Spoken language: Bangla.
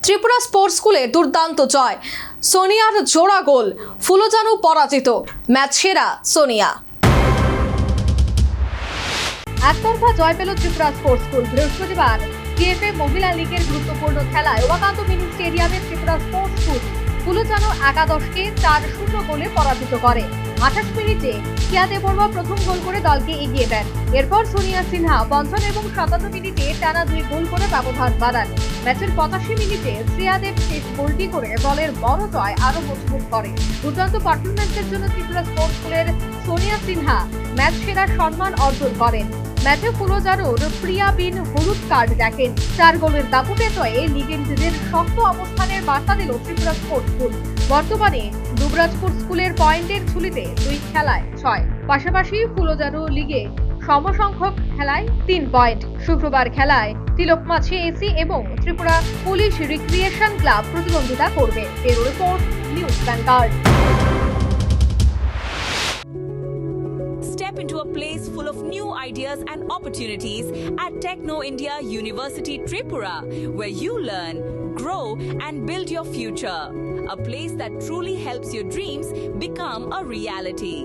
ত্রিপুরা স্পোর্টস স্কুলে দুর্দান্ত জয়, সোনিয়ার জোড়া গোল, ফুলজানু পরাজিত, ম্যাচ সেরা সোনিয়া। একতরফা জয় পেল ত্রিপুরা স্পোর্টস স্কুল। বৃহস্পতিবার টিএফএ মহিলা লীগের গুরুত্বপূর্ণ খেলায় ওয়াকান্ত মিনি স্টেডিয়ামে ত্রিপুরা স্পোর্টস স্কুল ফুলজানু একাদশকে 4-0 গোলে পরাজিত করে। 28 মিনিটে কিয়াদে বড়ুয়া প্রথম গোল করে দলকে এগিয়ে দেন। এরপর সোনিয়া সিনহা 55 এবং 57 মিনিটে টানা 2 গোল করে ব্যবধান বাড়ান। ম্যাচের 85 মিনিটে শ্রেয়াদেব শেষ গোলটি করে দলের বড় জয় আরো মজবুত করে। দুর্দান্ত পারফরম্যান্সের জন্য ত্রিপুরা স্পোর্টস স্কুলের সোনিয়া সিনহা ম্যাচ সেরা সম্মান অর্জন করেন। ম্যাচে ফুলজানুর প্রিয়া বিন হলুদ কার্ড দেখেন। 4 গোলের দাপুটে জয়ে লিগে নিজেদের শক্ত অবস্থানের বার্তা দিল ত্রিপুরা স্পোর্টস স্কুল। বর্তমানে দুবরাজপুর স্কুলের পয়েন্টের ঝুলিতে 2 খেলায় 6। পাশাপাশি ফুলজানু লিগে সমসংখ্যক খেলায় 3 পয়েন্ট। শুক্রবার খেলায় তিলকমাঝি এসি এবং ত্রিপুরা পুলিশ রিক্রিয়েশন ক্লাব প্রতিদ্বন্দ্বিতা করবে। Bureau report, news vanguard. Step into a place full of new ideas and opportunities at Techno India University Tripura, where you learn, grow and build your future. A place that truly helps your dreams become a reality.